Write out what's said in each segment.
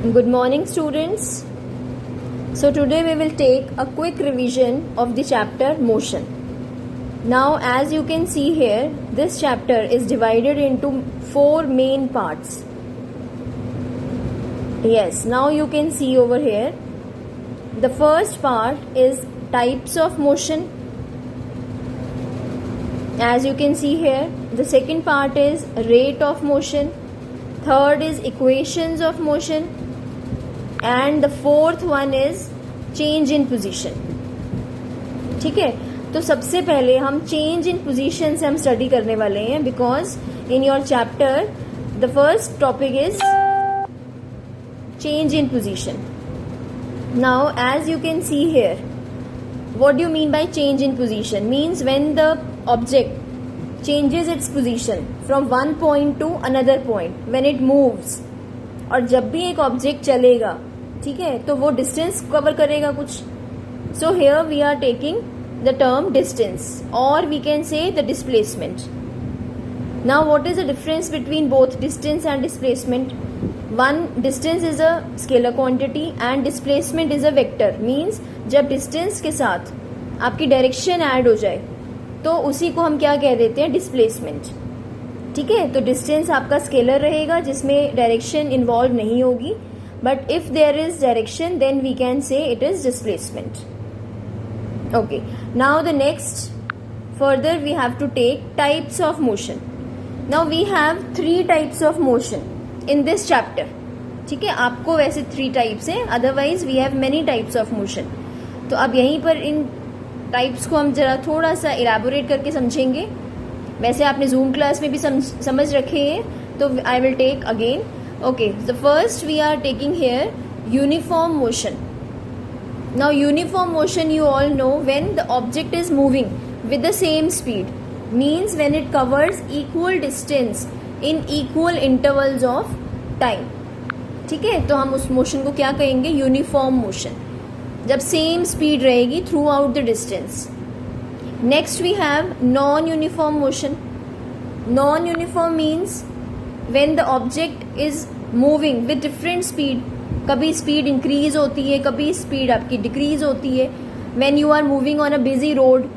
Good morning, students. So today we will take a quick revision of the chapter motion. Now as you can see here, this chapter is divided into 4 main parts. Yes, now you can see over here. The first part is types of motion. As you can see here, the second part is rate of motion. Third is equations of motion. And the fourth one is change in position. ठीक है, तो सबसे पहले हम change in position से हम study करने वाले हैं, because in your chapter the first topic is change in position. Now as you can see here, what do you mean by change in position? Means when the object changes its position from one point to another point, when it moves. और जब भी एक object चलेगा, ठीक है, तो वो distance cover करेगा कुछ. So here we are taking the term distance, और we can say the displacement. Now what is the difference between both distance and displacement? One, distance is a scalar quantity and displacement is a vector. Means जब distance के साथ आपकी direction add हो जाए तो उसी को हम क्या कह देते हैं? डिस्प्लेसमेंट. ठीक है, तो डिस्टेंस आपका स्केलर रहेगा जिसमें डायरेक्शन इन्वॉल्व नहीं होगी, but if there is direction then we can say it is displacement. Okay, now the next further we have to take types of motion. Now we have 3 types of motion in this chapter. ठीक है, आपको वैसे 3 types है, otherwise we have many types of motion. तो अब यहीं पर इन types को हम जरा थोड़ा सा इलैबोरेट करके समझेंगे. वैसे आपने जूम क्लास में भी समझ रखे हैं, तो I will take again. Okay, the first we are taking here uniform motion. Now uniform motion you all know when the object is moving with the same speed, means when it covers equal distance in equal intervals of time. ठीक है, तो हम उस motion को क्या कहेंगे? Uniform motion, जब same speed रहेगी throughout the distance. Next we have non uniform motion. Non uniform means when the object is moving with different speed. कभी स्पीड इंक्रीज होती है, कभी स्पीड आपकी डिक्रीज होती है. When you are moving on a busy road,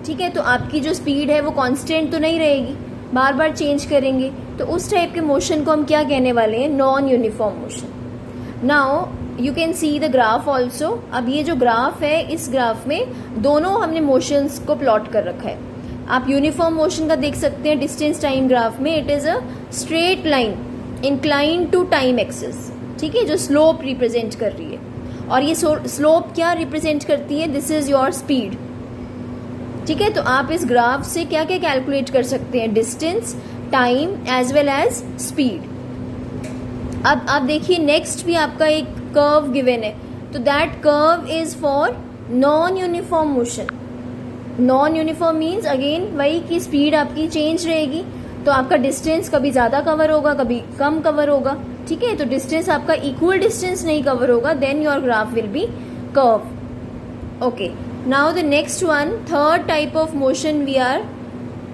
ठीक है, तो आपकी जो स्पीड है वो कांस्टेंट तो नहीं रहेगी, बार बार चेंज करेंगे. तो उस टाइप के मोशन को हम क्या कहने वाले हैं? Non uniform motion. Now you can see the graph also. अब ये जो ग्राफ है, इस ग्राफ में दोनों हमने मोशंस को प्लॉट कर रखा है. आप यूनिफॉर्म मोशन का देख सकते हैं डिस्टेंस टाइम ग्राफ में. It is a straight line incline to time axis, ठीक है, जो स्लोप रिप्रेजेंट कर रही है. और ये स्लोप क्या रिप्रेजेंट करती है? This is your speed. ठीक है, तो आप इस ग्राफ से क्या क्या कैलकुलेट कर सकते हैं? Distance, time as well as speed. अब आप देखिए, नेक्स्ट भी आपका एक कर्व गिवन है, तो that curve is for non uniform motion. Non uniform means again वही की स्पीड आपकी चेंज रहेगी, तो आपका डिस्टेंस कभी ज्यादा कवर होगा, कभी कम कवर होगा. ठीक है, तो डिस्टेंस आपका इक्वल डिस्टेंस नहीं कवर होगा, then your graph will be curve. Okay, now the next one, third type of motion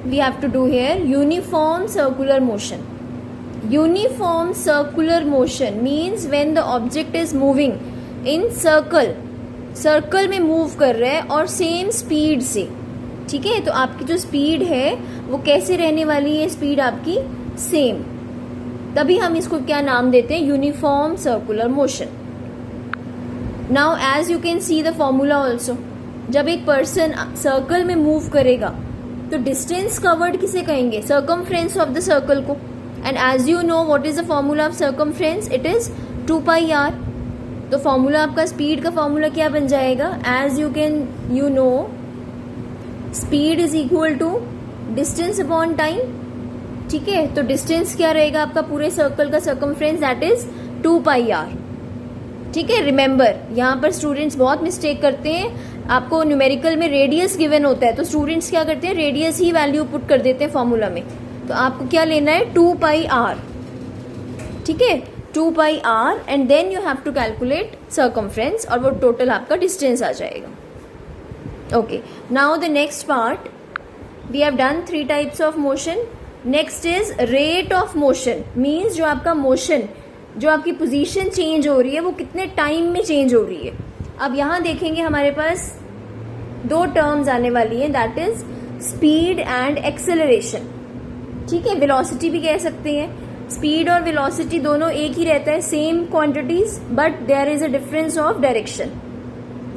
we have to do here, uniform circular motion. Uniform circular motion means when the object is moving in circle में move कर रहा है और same speed से. ठीक है, तो आपकी जो स्पीड है वो कैसे रहने वाली है? स्पीड आपकी सेम. तभी हम इसको क्या नाम देते हैं? Uniform circular motion. Now as you can see the formula also. जब एक पर्सन सर्कल में मूव करेगा तो डिस्टेंस कवर्ड किसे कहेंगे? सर्कमफ्रेंस ऑफ द सर्कल को. And as you know what is the formula of circumference? It is 2πr. तो formula आपका स्पीड का फॉर्मूला क्या बन जाएगा? As you know speed is equal to distance upon time. ठीक है, तो डिस्टेंस क्या रहेगा आपका पूरे सर्कल का? Circumference, that is 2πr. ठीक है, रिमेंबर यहाँ पर स्टूडेंट्स बहुत मिस्टेक करते हैं. आपको न्यूमेरिकल में रेडियस गिवन होता है, तो स्टूडेंट्स क्या करते हैं? रेडियस ही वैल्यू पुट कर देते हैं फॉर्मूला में. तो आपको क्या लेना है? 2πr. ठीक है, 2πr and then you have to calculate circumference, और वो टोटल आपका डिस्टेंस आ जाएगा. Okay, now the next part, we have done 3 types of motion. Next is rate of motion. Means जो आपका मोशन जो आपकी पोजीशन चेंज हो रही है वो कितने टाइम में चेंज हो रही है। अब यहाँ देखेंगे हमारे पास दो टर्म्स आने वाली हैं, that is speed and acceleration. ठीक है, वेलोसिटी भी कह सकते हैं। स्पीड और वेलोसिटी दोनों एक ही रहता है, same quantities, but there is a difference of direction.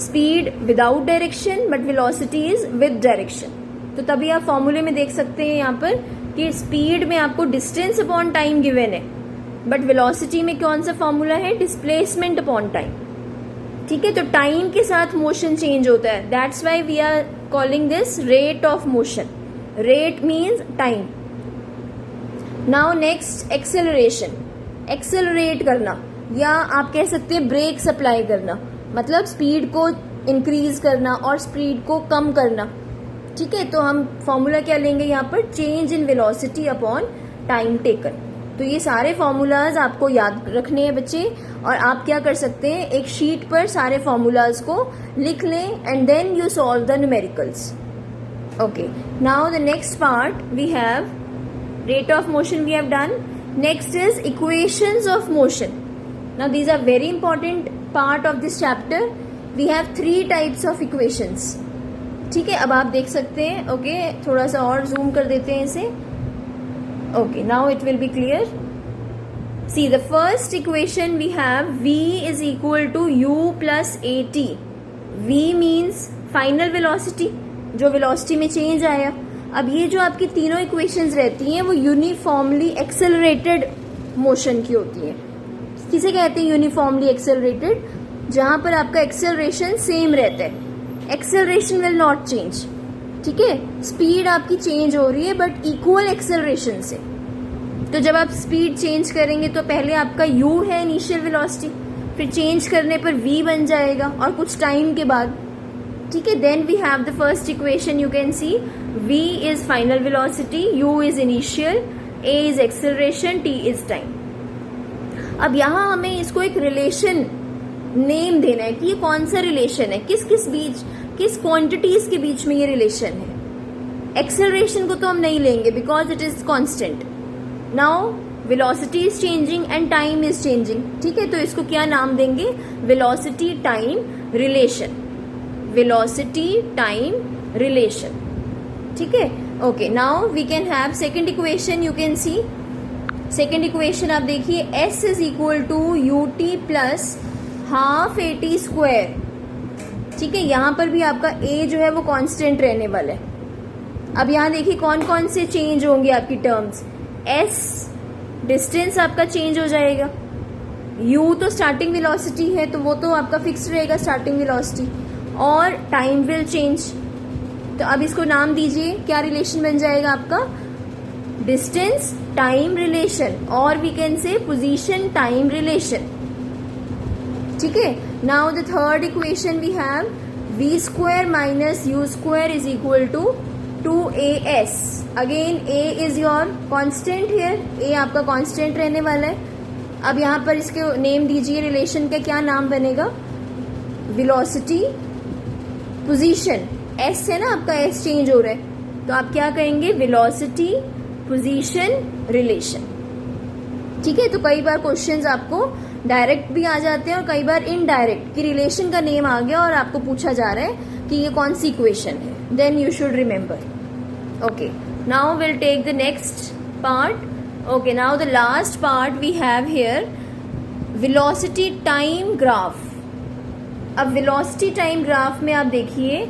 Speed without direction but velocity is with direction. तो तभी आप फॉर्मूले में देख सकते हैं यहाँ पर कि स्पीड में आपको डिस्टेंस अपॉन टाइम गिवन है, बट वेलोसिटी में कौन सा फॉर्मूला है, डिस्प्लेसमेंट अपॉन टाइम। ठीक है, तो टाइम के साथ मोशन चेंज होता है, that's why we are calling this rate of motion. Rate means time. Now next acceleration, accelerate करना या आप कह सकते हैं ब्रेक सप्लाई करना, मतलब स्पीड को इंक्रीज करना और स्पीड को कम करना। ठीक है, तो हम फॉर्मूला क्या लेंगे यहाँ पर, change in velocity upon time taken. तो ये सारे फॉर्मूलाज आपको याद रखने हैं बच्चे, और आप क्या कर सकते हैं, एक शीट पर सारे फॉर्मूलाज को लिख लें and then you solve the numericals. Okay, now the next part we have rate of motion we have done. Next is equations of motion. Now these are very important part of this chapter. We have 3 types of equations. ठीक है, अब आप देख सकते हैं। Okay, थोड़ा सा और जूम कर देते हैं इसे। Okay, now it will be clear. See, the first equation we have v is equal to u plus at. v means final velocity, जो velocity में change आया। अब ये जो आपकी तीनों इक्वेशंस रहती हैं वो यूनिफॉर्मली एक्सेलरेटेड मोशन की होती हैं। किसे कहते हैं यूनिफॉर्मली एक्सेलरेटेड, जहां पर आपका एक्सेलरेशन सेम रहता है, एक्सेलरेशन विल नॉट चेंज। ठीक है, स्पीड आपकी चेंज हो रही है बट इक्वल एक्सेलरेशन से। तो जब आप स्पीड चेंज करेंगे तो पहले आपका u है इनिशियल वेलोसिटी, फिर चेंज करने पर v बन जाएगा और कुछ टाइम के बाद। ठीक है, then we have the first equation, you can see v is final velocity, u is initial, a is acceleration, t is time. अब यहाँ हमें इसको एक रिलेशन नेम देना है कि ये कौन सा रिलेशन है, किस किस बीच, किस क्वांटिटीज के बीच में ये रिलेशन है। एक्सेलरेशन को तो हम नहीं लेंगे because it is constant. Now velocity is changing and time is changing. ठीक है, तो इसको क्या नाम देंगे, velocity time relation, velocity time relation. ठीक है, okay, now we can have second equation. You can see second equation, आप देखिए s is equal to u t plus half a t square. ठीक है, यहां पर भी आपका a जो है वो कांस्टेंट रहने वाला है। अब यहां देखिए कौन कौन से चेंज होंगे आपकी टर्म्स। s डिस्टेंस आपका चेंज हो जाएगा, u तो स्टार्टिंग वेलोसिटी है तो वो तो आपका फिक्स रहेगा स्टार्टिंग वेलोसिटी, और टाइम विल चेंज। तो अब इसको नाम दीजिए, क्या रिलेशन बन जाएगा आपका, डिस्टेंस टाइम रिलेशन, और we can say position time relation. ठीक है, now the third equation we have v square minus u square is equal to 2as। Again a is your constant here, a आपका constant रहने वाला है। अब यहाँ पर इसके नेम दीजिए, रिलेशन का क्या नाम बनेगा, वेलोसिटी पोजीशन, s है ना आपका, s चेंज हो रहा है तो आप क्या कहेंगे, वेलोसिटी पोजीशन रिलेशन। ठीक है, तो कई बार क्वेश्चंस आपको डायरेक्ट भी आ जाते हैं और कई बार इनडायरेक्ट कि रिलेशन का नेम आ गया और आपको पूछा जा रहा है कि ये कौन सी इक्वेशन है, then you should remember. Okay, now will take the next part. Okay, now the last part we have here velocity time graph. अब वेलोसिटी टाइम ग्राफ में आप देखिए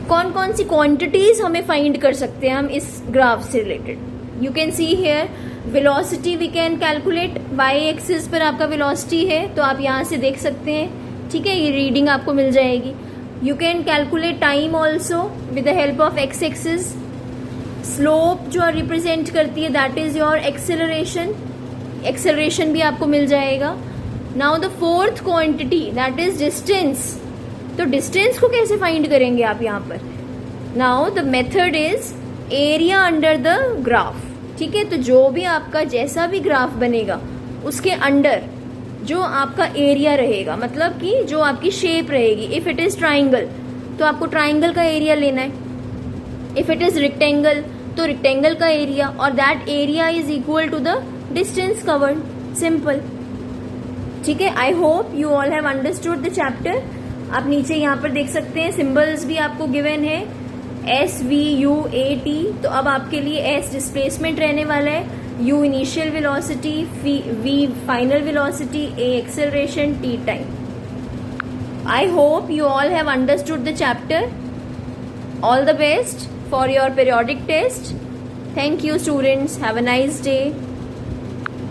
कौन कौन सी क्वांटिटीज हमें फाइंड कर सकते हैं हम इस ग्राफ से related. You can see here velocity we can calculate, Y axis पर आपका वेलोसिटी है तो आप यहाँ से देख सकते हैं। ठीक है, ये रीडिंग आपको मिल जाएगी। You can calculate time also with the help of x axis. Slope जो रिप्रेजेंट करती है that is your acceleration, acceleration भी आपको मिल जाएगा। Now the fourth quantity that is distance. तो डिस्टेंस को कैसे फाइंड करेंगे आप यहाँ पर, now the method is area under the graph. ठीक है, तो जो भी आपका जैसा भी ग्राफ बनेगा उसके अंडर जो आपका एरिया रहेगा, मतलब कि जो आपकी शेप रहेगी, इफ इट इज ट्राइंगल तो आपको ट्राइंगल का एरिया लेना है, इफ इट इज रेक्टेंगल तो रेक्टेंगल का एरिया, और that area is equal to the distance covered. Simple. ठीक है. I hope you all have understood the chapter. आप नीचे यहाँ पर देख सकते हैं सिंबल्स भी आपको गिवन है, SVUAT. तो अब आपके लिए S डिस्प्लेसमेंट रहने वाला है, U initial velocity, V final velocity, A acceleration, T time. I hope you all have understood the chapter. All the best for your periodic test. Thank you, students. Have a nice day.